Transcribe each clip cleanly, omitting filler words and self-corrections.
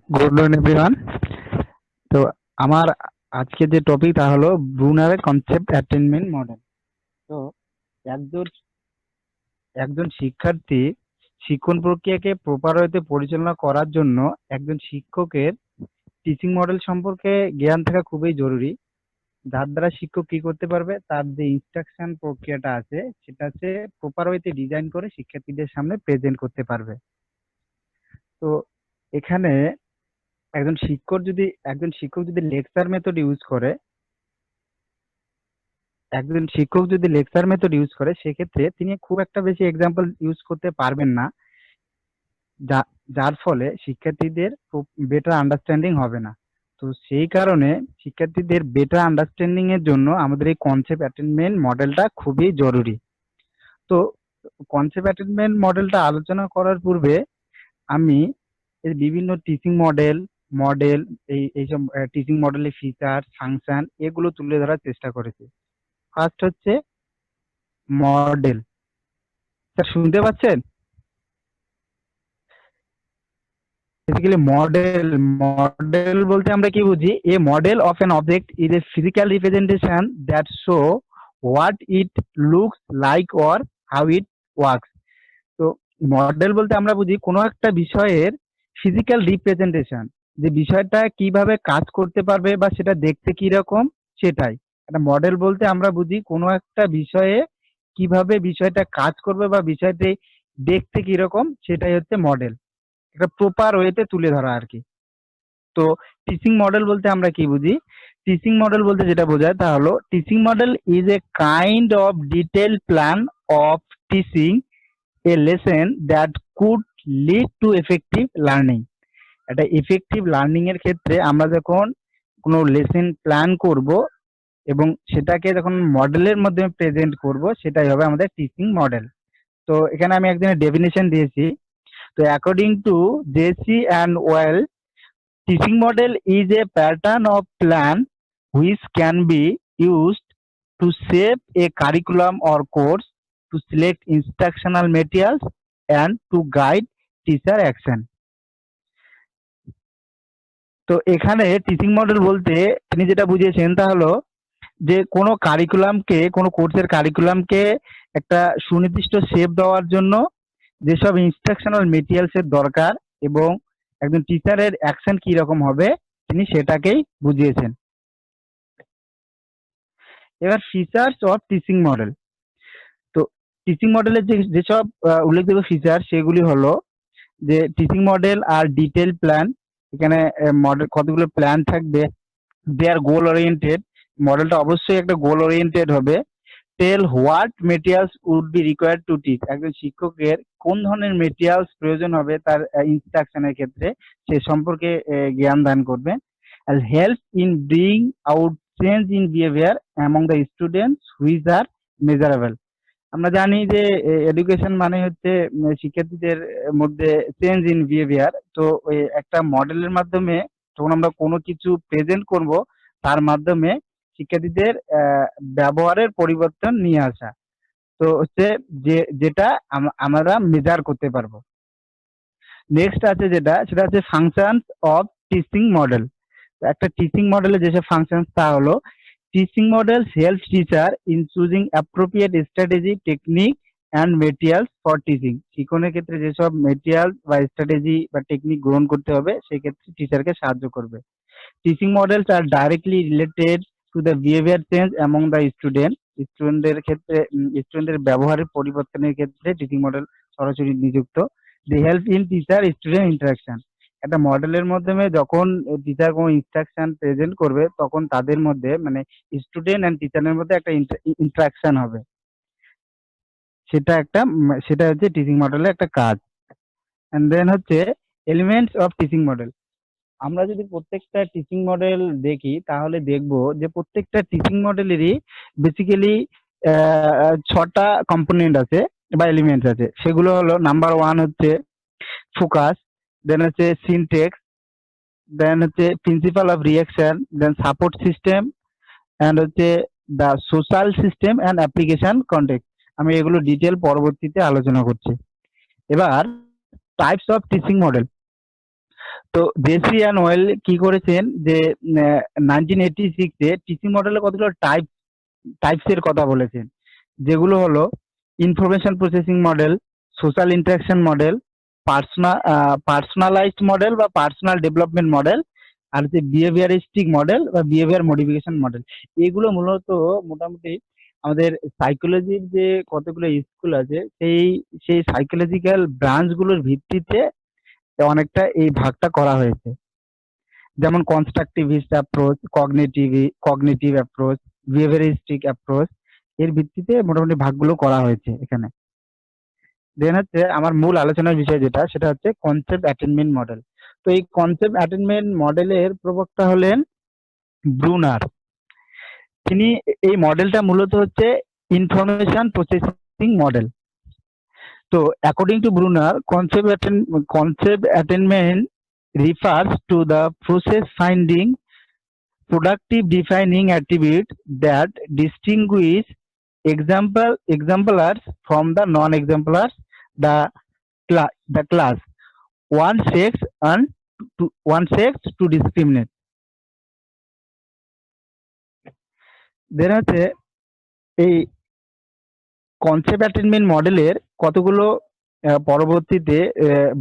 Good morning everyone. তো আমার আজকে যে টপিক তা হলো ব্রুনারের কনসেপ্ট অ্যাটেনমেন্ট মডেল। তো একজন একজন শিক্ষার্থী শিক্ষণ প্রক্রিয়াকে প্রপার ওয়েতে পরিচালনা করার জন্য একজন শিক্ষকের টিচিং মডেল সম্পর্কে জ্ঞান থাকা খুবই জরুরি। যার দ্বারা শিক্ষক কি করতে পারবে, তার যে ইনস্ট্রাকশন প্রক্রিয়াটা আছে সেটা সে প্রপার ওয়েতে ডিজাইন করে শিক্ষার্থীদের সামনে প্রেজেন্ট করতে পারবে। তো এখানে একজন শিক্ষক যদি লেকচার মেথড ইউজ করে সেক্ষেত্রে তিনি খুব একটা বেশি এক্সাম্পল ইউজ করতে পারবেন না, যার ফলে শিক্ষার্থীদের খুব বেটার আন্ডারস্ট্যান্ডিং হবে না। তো সেই কারণে শিক্ষার্থীদের বেটার আন্ডারস্ট্যান্ডিং এর জন্য আমাদের এই কনসেপ্ট অ্যাটেনমেন্ট মডেলটা খুবই জরুরি। তো কনসেপ্ট অ্যাটেনমেন্ট মডেলটা আলোচনা করার পূর্বে আমি এর বিভিন্ন টিচিং মডেল মডেল এইসব টিচিং মডেলের ফিচার ফাংশন এগুলো তুলে ধরার চেষ্টা করেছি। ফার্স্ট হচ্ছে মডেল। স্যার শুনতে পাচ্ছেন? বেসিক্যালি মডেল বলতে আমরা কি বুঝি? A model of an object is a physical representation that show what it looks like or how it works. তো মডেল বলতে আমরা বুঝি কোনো একটা বিষয়ের ফিজিক্যাল রিপ্রেজেন্টেশন, যে বিষয়টা কিভাবে কাজ করতে পারবে বা সেটা দেখতে কিরকম, সেটাই একটা মডেল বলতে আমরা বুঝি কোনো একটা বিষয়ে কিভাবে বিষয়টা কাজ করবে বা বিষয়টি দেখতে কিরকম, সেটাই হচ্ছে মডেল। একটা প্রপার ওয়েতে তুলে ধরা আর কি। তো টিচিং মডেল বলতে আমরা কি বুঝি? টিচিং মডেল বলতে যেটা বোঝায় তা হলো teaching model is a kind of detail plan of teaching a lesson that could lead to effective learning. একটা এফেক্টিভ লার্নিং এর ক্ষেত্রে আমরা যখন কোনো লেসন প্ল্যান করব এবং সেটাকে যখন মডেলের মাধ্যমে প্রেজেন্ট করব, সেটাই হবে আমাদের টিচিং মডেল। তো এখানে আমি একজনের ডেফিনেশন দিয়েছি। তো according to Joyce and Weil, teaching model is a pattern of plan which can be used to shape a curriculum or course, to select instructional materials, and to guide teacher action. তো এখানে teaching model বলতে তিনি যেটা বুঝিয়েছেন তা হলো যে কোনো কোর্সের কারিকুলামকে একটা সুনির্দিষ্ট শেপ দেওয়ার জন্য যেসব ইনস্ট্রাকশনাল মেটেরিয়ালস এর দরকার এবং একজন টিচারের অ্যাকশন কি রকম হবে, তিনি সেটাকেই বুঝিয়েছেন। এবার ফিচার্স অফ টিচিং মডেল। তো টিচিং মডেলের যেসব উল্লেখযোগ্য ফিচার সেগুলি হলো যে টিচিং মডেল আর ডিটেল প্ল্যান। এখানে মডেল কতগুলো প্ল্যান থাকবে, দে আর গোল ওরিয়েন্টেড। মডেলটা অবশ্যই একটা গোল ওরিয়েন্টেড হবে। Tell what materials would be required to teach. একজন শিক্ষকের কোন ধরনের মেটেরিয়ালস প্রয়োজন হবে তার ইনস্ট্রাকশনের ক্ষেত্রে, সে সম্পর্কে জ্ঞান দান করবে। আর help in bring out change in behaviour among the students which are measurable. আমরা জানি যে এডুকেশন মানে হচ্ছে শিক্ষার্থীদের মধ্যে চেঞ্জ ইন বিহেভিয়ার। তো ওই একটা মডেলের মাধ্যমে যখন আমরা কোনো কিছু প্রেজেন্ট করব, তার মাধ্যমে শিক্ষার্থীদের ব্যবহারের পরিবর্তন নিয়ে আসা। তো হচ্ছে যেটা আমরা মেজার করতে পারবো। নেক্সট আছে সেটা হচ্ছে ফাংশনস অফ টিচিং মডেল। একটা টিচিং মডেলের যেসব ফাংশনস তা হলো teaching models help teacher in choosing appropriate strategy technique and materials for teaching. শিক্ষণের ক্ষেত্রে যেসব মেটেরিয়াল বা স্ট্র্যাটেজি বা টেকনিক গ্রহণ করতে হবে সেক্ষেত্রে টিচারকে সাহায্য করবে। Teaching models are directly related to the behaviour change among the student. স্টুডেন্টদের ব্যবহারের পরিবর্তনের ক্ষেত্রে টিচিং মডেল সরাসরি নিযুক্ত। The help in teacher student interaction. একটা মডেলের মাধ্যমে যখন টিচার কোনো ইনস্ট্রাকশন প্রেজেন্ট করবে, তখন তাদের মধ্যে মানে স্টুডেন্ট অ্যান্ড টিচারের মধ্যে একটা ইন্টারাকশন হবে। সেটা হচ্ছে টিচিং মডেলের একটা কাজ। এন্ড দেন হচ্ছে এলিমেন্টস অফ টিচিং মডেল। আমরা যদি প্রত্যেকটা টিচিং মডেল দেখি তাহলে দেখব যে প্রত্যেকটা টিচিং মডেলেরই বেসিক্যালি 6টা কম্পোনেন্ট আছে বা এলিমেন্টস আছে। সেগুলো হলো নাম্বার 1 হচ্ছে ফোকাস, দেন হচ্ছে সিনটেক্স, দেন হচ্ছে principal of reaction, then support system, and হচ্ছে the social system and application context. আমি এগুলো ডিটেল পরবর্তীতে আলোচনা করছি। এবার টাইপস অফ টিচিং মডেল। তো জেসি অ্যান্ড ওয়েল কি করেছেন যে 1986-এ টিচিং মডেলের কতগুলো টাইপস এর কথা বলেছেন, যেগুলো হলো information processing model, social interaction model, personalised model বা পার্সোনাল ডেভেলপমেন্ট মডেল, আর হচ্ছে বিহেভিয়ারিস্টিক মডেল বা বিহেভিয়ার মডিফিকেশন মডেল। এগুলো মূলত মোটামুটি আমাদের সাইকোলজির যে কতগুলো স্কুল আছে সেই সাইকোলজিক্যাল ব্রাঞ্চগুলোর ভিত্তিতে অনেকটা এই ভাগটা করা হয়েছে। যেমন constructivist approach, cognitive approach, behaviouristic approach, এর ভিত্তিতে মোটামুটি ভাগগুলো করা হয়েছে এখানে। দেন হচ্ছে আমার মূল আলোচনার বিষয় যেটা, সেটা হচ্ছে কনসেপ্ট অ্যাটেনমেন্ট মডেল। তো এই কনসেপ্ট অ্যাটেনমেন্ট মডেলের প্রবক্তা হলেন ব্রুনার। তিনি এই মডেলটা মূলত হচ্ছে ইনফরমেশন প্রসেসিং মডেল। তো according two Bruner, concept attainment refers to the process finding productive defining attribute that distinguish exemplars from the non-exemplars, the class one sex to discriminate. দেন হচ্ছে এই কনসেপ্ট অ্যাটেনমেন্ট মডেলের কতগুলো পরবর্তীতে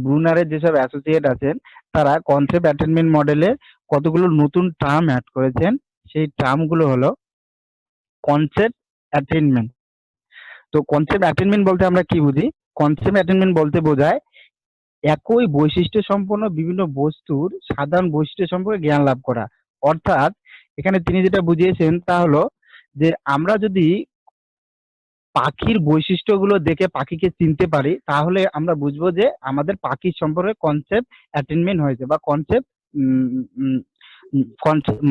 ব্রুনারের যেসব অ্যাসোসিয়েট আছেন তারা concept attainment মডেলের কতগুলো নতুন টার্ম অ্যাড করেছেন। সেই টার্মগুলো হলো কনসেপ্ট অ্যাটেনমেন্ট। তো কনসেপ্ট অ্যাটেনমেন্ট বলতে আমরা কি বুঝি? কনসেপ্ট অ্যাটেনমেন্ট বলতে বোঝায় একই বৈশিষ্ট্য সম্পন্ন বিভিন্ন বস্তুর সাধারণ বৈশিষ্ট্য সম্পর্কে জ্ঞান লাভ করা। অর্থাৎ এখানে তিনি যেটা বুঝিয়েছেন তা হলো যে আমরা যদি পাখির বৈশিষ্ট্যগুলো দেখে পাখিকে চিনতে পারি, তাহলে আমরা বুঝবো যে আমাদের পাখির সম্পর্কে কনসেপ্ট অ্যাটেনমেন্ট হয়েছে বা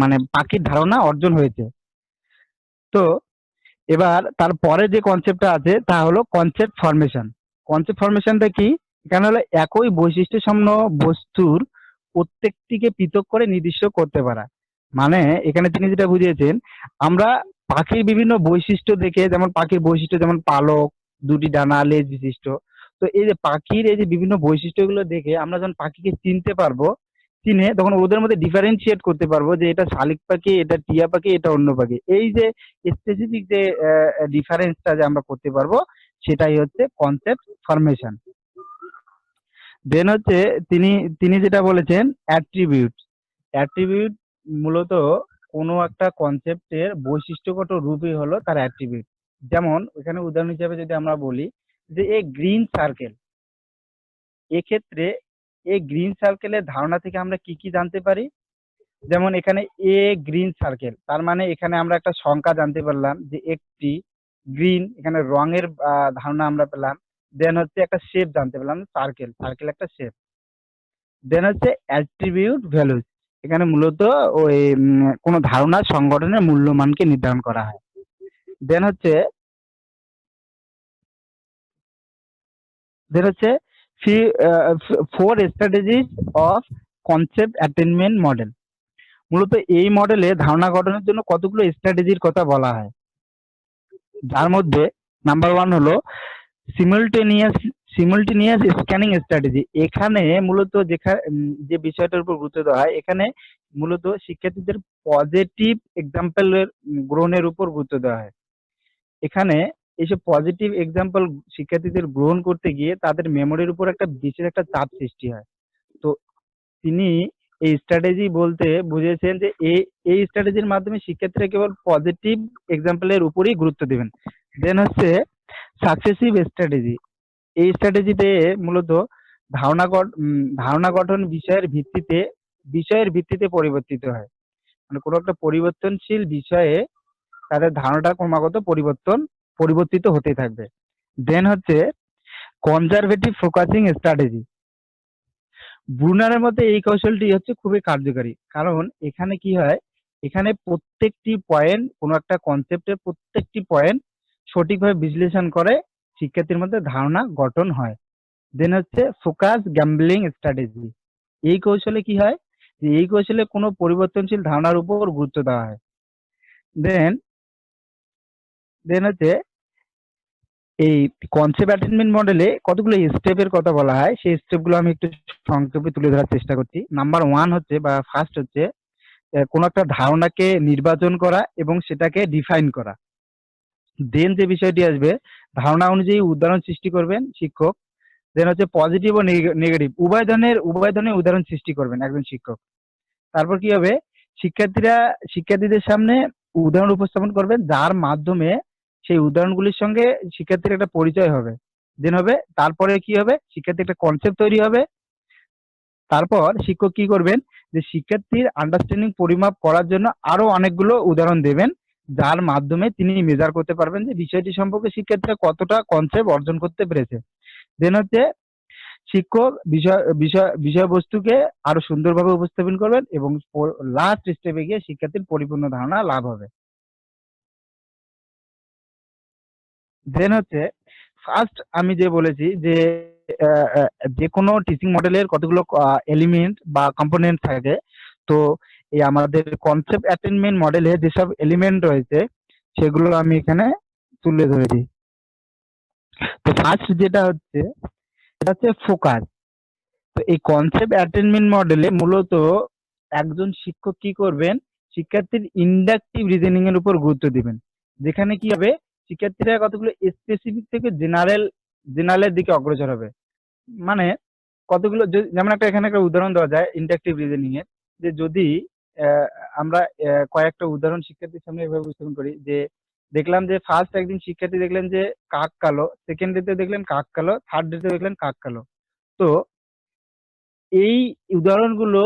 মানে পাখির ধারণা অর্জন হয়েছে। তো এবার তারপরে যে কনসেপ্টটা আছে তা হলো কনসেপ্ট ফরমেশন। কনসেপ্ট ফরমেশনটা কি? এখানে হলো একই বৈশিষ্ট্য সম্পন্ন বস্তুর প্রত্যেকটিকে পৃথক করে নির্দিষ্ট করতে পারা। মানে এখানে তিনি যেটা বুঝিয়েছেন, আমরা পাখির বিভিন্ন বৈশিষ্ট্য দেখে, যেমন পাখির বৈশিষ্ট্য যেমন পালক, দুটি ডানা, লেজ বিশিষ্ট। তো এই যে পাখির এই যে বিভিন্ন বৈশিষ্ট্যগুলো দেখে আমরা যখন পাখিকে চিনতে পারবো, চিনে তখন ওদের মধ্যে ডিফারেন্সিয়েট করতে পারবো যে এটা শালিক পাখি, এটা টিয়া পাখি, এটা অন্য পাখি। এই যে স্পেসিফিক যে ডিফারেন্সটা যে আমরা করতে পারবো, সেটাই হচ্ছে কনসেপ্ট ফরমেশন। দেন হচ্ছে তিনি তিনি যেটা বলেছেন অ্যাট্রিবিউট। অ্যাট্রিবিউট মূলত কোনো একটা কনসেপ্টের বৈশিষ্ট্যগত রূপই হলো তার অ্যাট্রিবিউট। যেমন এখানে উদাহরণ হিসেবে যদি আমরা বলি যে এ গ্রিন সার্কেল, এক্ষেত্রে এই গ্রিন সার্কেলের ধারণা থেকে আমরা কি কি জানতে পারি? যেমন এখানে এ গ্রিন সার্কেল, তার মানে এখানে আমরা একটা সংখ্যা জানতে পারলাম যে একটি গ্রিন, এখানে রঙের ধারণা আমরা পেলাম। দেন হচ্ছে একটা শেপ জানতে পেলাম, সার্কেল একটা শেপ। দেন হচ্ছে অ্যাট্রিবিউট ভ্যালুজ, এখানে মূলত ওই কোনো ধারণার সংগঠনের মূল্যমানকে নির্ধারণ করা হয়। দেন হচ্ছে 4 strategies of concept attainment model. মূলত এই মডেলে ধারণা গঠনের জন্য কতগুলো স্ট্র্যাটেজির কথা বলা হয়, যার মধ্যে নাম্বার 1 হলো সিমultaneous স্ক্যানিং স্ট্র্যাটেজি। এখানে মূলত যে বিষয়টার উপর গুরুত্ব দেওয়া হয়, এখানে মূলত শিক্ষার্থীদের পজিটিভ এক্সাম্পলের গ্রহণের উপর গুরুত্ব দেওয়া হয়। এখানে এইসব পজিটিভ এক্সাম্পল শিক্ষার্থীদের গ্রহণ করতে গিয়ে তাদের মেমোরির উপর একটা বিশেষ একটা চাপ সৃষ্টি হয়। তো তিনি এই স্ট্র্যাটেজি বলতে বুঝিয়েছেন যে এই স্ট্র্যাটেজির মাধ্যমে শিক্ষার্থীরা কেবল পজিটিভ এক্সাম্পলের উপরই গুরুত্ব দেবেন। দেন হচ্ছে সাকসেসিভ স্ট্র্যাটেজি। এই স্ট্র্যাটেজিতে মূলত ধারণা গঠন বিষয়ের ভিত্তিতে পরিবর্তিত হয়। মানে কোনো একটা পরিবর্তনশীল বিষয়ে তাদের ধারণাটা ক্রমাগত পরিবর্তিত হতে থাকবে। দেন হচ্ছে কনজারভেটিভ ফোকাসিং স্ট্র্যাটেজি। ব্রুনারের মতে এই কৌশলটি হচ্ছে খুবই কার্যকারী, কারণ এখানে কি হয়, এখানে প্রত্যেকটি পয়েন্ট, কোনো একটা কনসেপ্টের প্রত্যেকটি পয়েন্ট সঠিকভাবে বিশ্লেষণ করে শিক্ষার্থীর মধ্যে ধারণা গঠন হয়। দেন হচ্ছে ফোকাস গ্যাম্বলিং স্ট্র্যাটেজি। এই কৌশলে কি হয় যে এই কৌশলে কোনো পরিবর্তনশীল ধারণার উপর গুরুত্ব দেওয়া হয়। দেন হচ্ছে এই কনসেপ্ট অ্যাটেনমেন্ট মডেলে কতগুলো স্টেপের কথা বলা হয়, সেই স্টেপগুলো আমি একটু সংক্ষেপে তুলে ধরার চেষ্টা করছি। নাম্বার ওয়ান হচ্ছে বা ফার্স্ট হচ্ছে কোনো একটা ধারণাকে নির্বাচন করা এবং সেটাকে ডিফাইন করা। দেন যে বিষয়টি আসবে, ধারণা অনুযায়ী উদাহরণ সৃষ্টি করবেন শিক্ষক। দেন হচ্ছে পজিটিভ ও নেগেটিভ উভয় ধরনের উদাহরণ সৃষ্টি করবেন একজন শিক্ষক। তারপর কি হবে, শিক্ষার্থীদের সামনে উদাহরণ উপস্থাপন করবেন, যার মাধ্যমে সেই উদাহরণগুলির সঙ্গে শিক্ষার্থীর একটা পরিচয় হবে। দেন হবে তারপরে কি হবে, শিক্ষার্থীর একটা কনসেপ্ট তৈরি হবে। তারপর শিক্ষক কি করবেন, যে শিক্ষার্থীর আন্ডারস্ট্যান্ডিং পরিমাপ করার জন্য আরো অনেকগুলো উদাহরণ দেবেন, যার মাধ্যমে তিনি মেজার করতে পারবেন যে বিষয়টি সম্পর্কে শিক্ষার্থীরা কতটা কনসেপ্ট অর্জন করতে পেরেছে। দেন হচ্ছে শিক্ষক বিষয়বস্তুকে আরো সুন্দরভাবে উপস্থাপন করবেন এবং লাস্ট স্টেপে গিয়ে শিক্ষার্থীর পরিপূর্ণ ধারণা লাভ হবে। দেন হচ্ছে ফার্স্ট আমি যে বলেছি যে যে কোনো টিচিং মডেলের কতগুলো এলিমেন্ট বা কম্পোনেন্ট থাকে। তো এই আমাদের কনসেপ্ট অ্যাটেনমেন্ট মডেলে যেসব এলিমেন্ট রয়েছে সেগুলো আমি এখানে তুলে ধরেছি। তো ফার্স্ট যেটা হচ্ছে সেটা হচ্ছে ফোকাস। তো এই কনসেপ্ট অ্যাটেনমেন্ট মডেলে মূলত একজন শিক্ষক কি করবেন, শিক্ষার্থীর ইন্ডাকটিভ রিজনিং এর উপর গুরুত্ব দিবেন। যেখানে কি হবে, শিক্ষার্থীরা কতগুলো স্পেসিফিক থেকে জেনারেলের দিকে অগ্রসর হবে। মানে কতগুলো যেমন এখানে একটা উদাহরণ দেওয়া যায় ইন্ডাকটিভ রিজনিং এর, যে যদি আহ, আমরা কয়েকটা উদাহরণ শিক্ষার্থীর সামনে এভাবে উপস্থাপন করি যে দেখলাম যে ফার্স্ট একদিন শিক্ষার্থী দেখলেন যে কাক কালো, সেকেন্ড ডেতে দেখলেন কাক কালো, থার্ড ডেতে দেখলেন কাক কালো। তো এই উদাহরণগুলো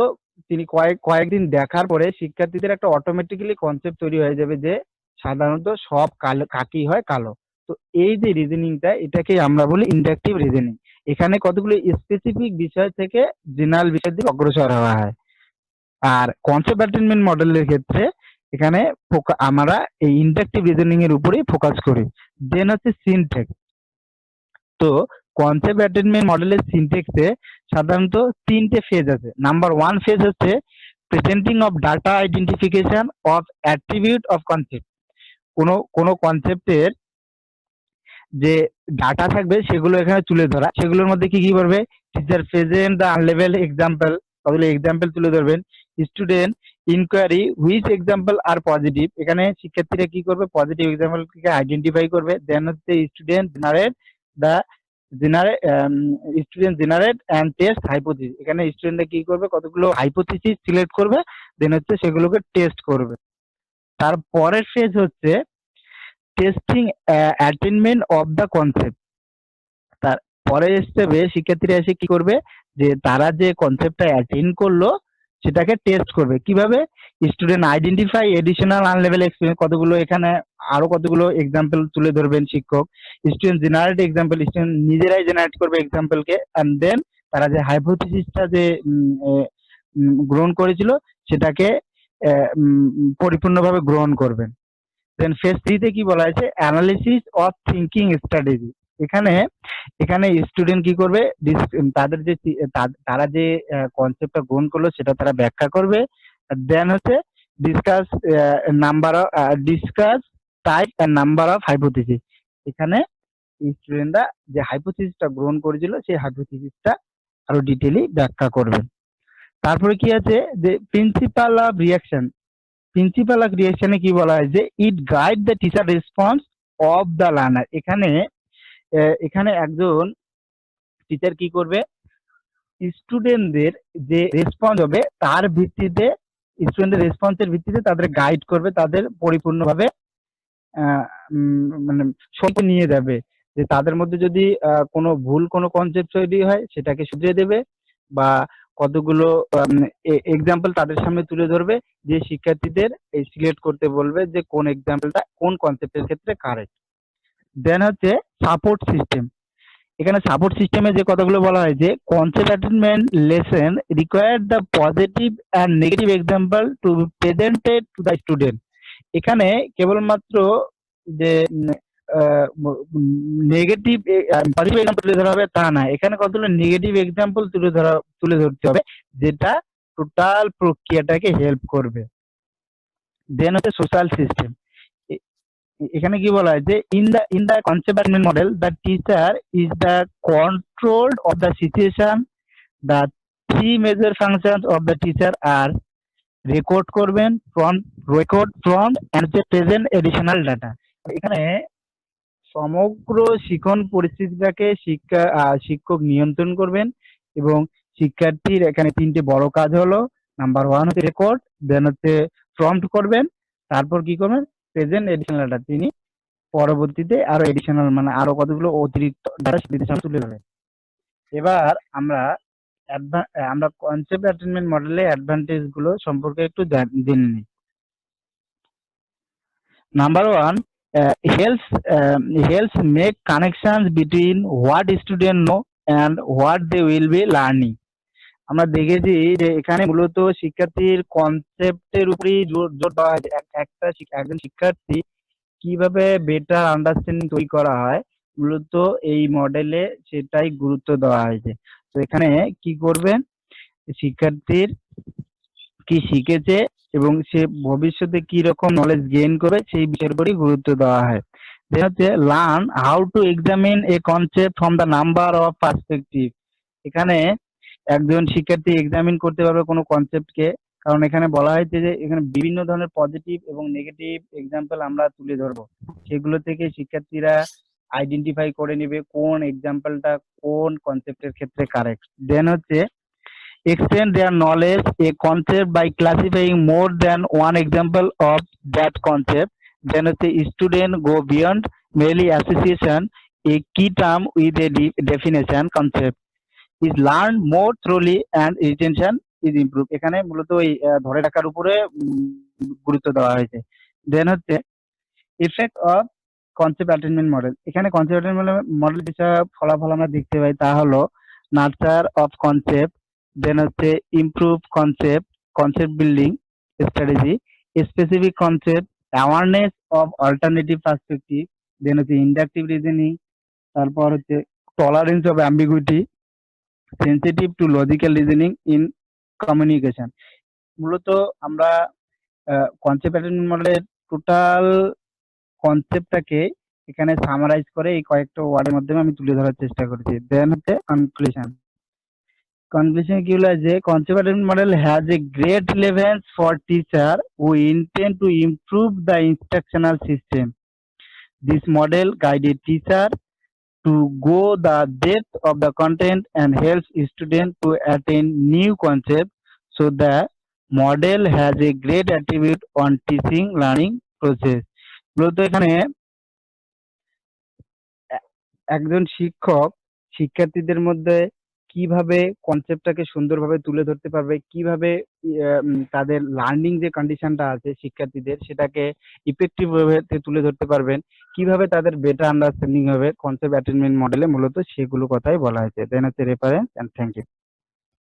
তিনি কয়েকদিন দেখার পরে শিক্ষার্থীদের একটা অটোমেটিক্যালি কনসেপ্ট তৈরি হয়ে যাবে যে সাধারণত সব কালো কাকই হয় কালো। তো এই যে রিজনিংটা, এটাকে আমরা বলি ইন্ডাকটিভ রিজনিং। এখানে কতগুলো স্পেসিফিক বিষয় থেকে জেনারেল বিষয়ের দিকে অগ্রসর হওয়া হয়। আর কনসেপ্ট অ্যাটেনমেন্ট মডেলের ক্ষেত্রে এখানে আমরা এই ইন্ডাকটিভ রিজনিং এর উপরেই ফোকাস করি। দেন হচ্ছে সিনট্যাক্স। তো কনসেপ্ট অ্যাটেনমেন্ট মডেলের সিনট্যাক্সে সাধারণত তিনটে ফেজ আছে। নাম্বার ওয়ান ফেজ হচ্ছে presenting of data identification of attribute of concept. কোনো কনসেপ্টের যে ডাটা থাকবে সেগুলো এখানে তুলে ধরা। সেগুলোর মধ্যে কি কি করবে, টিচার প্রেজেন্ট দ্য আনলেভেল এক্সাম্পল, কতগুলো এক্সাম্পল তুলে ধরবেন। Student inquiry which example are positive, এখানে শিক্ষার্থীরা কি করবে, পজিটিভ এক্সাম্পলকে আইডেন্টিফাই করবে। দেন হচ্ছে student generate the generate student generate and test hypothesis, এখানে স্টুডেন্টরা কি করবে, কতগুলো হাইপোথিসিস সিলেক্ট করবে, দেন হচ্ছে সেগুলোকে টেস্ট করবে। তারপরের ফেজ হচ্ছে testing attainment of the concept. তার পরের স্টেপে শিক্ষার্থীরা এসে কি করবে, যে তারা যে কনসেপ্টটা অ্যাটেন্ড করলো সেটাকে টেস্ট করবে। কিভাবে, স্টুডেন্ট আইডেন্টিফাই এডিশনাল আনলেভেল এক্সপিরিয়েন্স, কতগুলো এখানে আরো কতগুলো এক্সাম্পল তুলে ধরবেন শিক্ষক। স্টুডেন্ট জেনারেট এক্সাম্পল, স্টুডেন্ট নিজেরাই জেনারেট করবে এক্সাম্পলকে, অ্যান্ড দেন তারা যে হাইপোথিসিসটা যে গ্রহণ করেছিল সেটাকে পরিপূর্ণভাবে গ্রহণ করবেন। দেন ফেজ থ্রিতে কি বলা হয়েছে, অ্যানালিসিস অফ থিঙ্কিং স্ট্র্যাটেজি। এখানে এখানে স্টুডেন্ট কি করবে, তাদের যে তারা যে কনসেপ্টটা গ্রহণ করলো সেটা তারা ব্যাখ্যা করবে। দেন হচ্ছে discuss discuss type and number of hypothesis. এখানে স্টুডেন্টরা যে হাইপোথিসিসটা গ্রহণ করেছিল সেই হাইপোথিসিসটা আরো ডিটেইলি ব্যাখ্যা করবে। তারপরে কি আছে, যে প্রিন্সিপাল অফ রিয়াকশন। প্রিন্সিপাল অফ রিয়াকশনে কি বলা হয়, যে it guide the teacher response of the learner. এখানে এখানে একজন টিচার কি করবে, স্টুডেন্টদের যে রেসপন্স হবে তার ভিত্তিতে, স্টুডেন্টের রেসপন্সের ভিত্তিতে তাদের গাইড করবে, তাদের পরিপূর্ণভাবে মানে সঙ্গে নিয়ে যাবে। যে তাদের মধ্যে যদি কোনো ভুল কোনো কনসেপ্ট তৈরি হয় সেটাকে শুধরে দেবে, বা কতগুলো এক্সাম্পল তাদের সামনে তুলে ধরবে, যে শিক্ষার্থীদের সিলেক্ট করতে বলবে যে কোন এক্সাম্পলটা কোন কনসেপ্টের ক্ষেত্রে কারেক্ট। দেন হচ্ছে সাপোর্ট সিস্টেম। এখানে সাপোর্ট সিস্টেমে যে কথাগুলো বলা হয়, যে concept attainment lesson required the positive and negative example to be presented to the student. এখানে কেবলমাত্র যে নেগেটিভ পজিটিভ এক্সাম্পল তুলে ধরা হবে তা না, এখানে কতগুলো নেগেটিভ এক্সাম্পল তুলে ধরতে হবে, যেটা টোটাল প্রক্রিয়াটাকে হেল্প করবে। দেন হচ্ছে সোশ্যাল সিস্টেম। এখানে কি বলা হয় যে in the concept attainment model the teacher is the control of the situation, the three major functions of the teacher are record front and হচ্ছে প্রেজেন্ট এডিশনাল ডাটা। এখানে সমগ্র শিখন পরিস্থিতিটাকে শিক্ষক নিয়ন্ত্রণ করবেন এবং শিক্ষার্থীর এখানে তিনটে বড় কাজ হলো, নাম্বার ওয়ান হচ্ছে রেকর্ড, দেন হচ্ছে প্রম্পট করবেন, তারপর কি করবেন প্রেজেন্ট এডিশনাল ডাটা তিনি পরবর্তীতে আরো এডিশনাল মানে আরো কতগুলো অতিরিক্ত ডাটা শিক্ষার্থীর সামনে তুলে ধরবেন। এবার আমরা কনসেপ্ট অ্যাটেনমেন্ট মডেলে অ্যাডভান্টেজ গুলো সম্পর্কে একটু জেনে নিই। Number one, helps make connections between what students know and what they will be learning. আমরা দেখেছি যে এখানে মূলত শিক্ষার্থীর কনসেপ্টের উপরেই জোর দেওয়া হয়। একজন শিক্ষার্থী কিভাবে বেটার আন্ডারস্ট্যান্ডিং তৈরি করা হয়, মূলত এই মডেলে সেটাই গুরুত্ব দেওয়া হয়েছে। তো এখানে কি করবেন, শিক্ষার্থীর কি শিখেছে এবং সে ভবিষ্যতে কি রকম নলেজ গেইন করবে সেই বিষয়ের উপরই গুরুত্ব দেওয়া হয়। দেন হচ্ছে learn how to examine A concept from the number of perspective. এখানে একজন শিক্ষার্থী এক্সামিন করতে পারবে কোনো কনসেপ্টকে, কারণ এখানে বলা হয়েছে যে এখানে বিভিন্ন ধরনের পজিটিভ এবং নেগেটিভ এক্সাম্পল আমরা তুলে ধরবো, সেগুলো থেকে শিক্ষার্থীরা আইডেন্টিফাই করে নেবে কোন এক্সাম্পলটা কোন কনসেপ্টের ক্ষেত্রে কারেক্ট। দেন হচ্ছে extend their knowledge a concept by classifying more than one example of that concept. Then the student go beyond merely association. A key term with a definition concept is learned more thoroughly and retention is improved. এখানে মূলত ওই ধরে রাখার উপরে গুরুত্ব দেওয়া হয়েছে। দেন হচ্ছে effect of concept attainment model. এখানে কনসেপ্ট অ্যাটেনমেন্ট মডেল যেসব ফলাফল আমরা দেখতে পাই তা হলো নার্চার অফ কনসেপ্ট, দেন হচ্ছে improve concept building strategy, specific concept, awareness of alternative perspective, then হচ্ছে ইন্ডাকটিভ রিজনিং, তারপর হচ্ছে tolerance of ambiguity, sensitive to logical reasoning in communication. মূলত আমরা কনসেপ্ট অ্যাটেনমেন্ট মডেলের টোটাল কনসেপ্টটাকে এখানে সামারাইজ করে এই কয়েকটা ওয়ার্ডের মাধ্যমে আমি তুলে ধরার চেষ্টা করেছি। দেন হচ্ছে কনক্লুশন কি হলো যে concept attachment model has a great relevance for teacher who intend to improve the instructional system. This model guides teacher to go the depth of the content and helps students to attain new concepts. So the model has a great attribute on teaching learning process. মূলত এখানে একজন শিক্ষক শিক্ষার্থীদের মধ্যে কিভাবে কনসেপ্টটাকে সুন্দরভাবে তুলে ধরতে পারবে, কিভাবে তাদের লার্নিং যে কন্ডিশনটা আছে শিক্ষার্থীদের সেটাকে ইফেক্টিভ ওয়েতে তুলে ধরতে পারবেন, কিভাবে তাদের বেটার আন্ডারস্ট্যান্ডিং হবে কনসেপ্ট অ্যাটেনমেন্ট মডেলে, মূলত সেগুলো কথাই বলা হয়েছে। দেন হচ্ছে রেফারেন্স এন্ড থ্যাংক ইউ।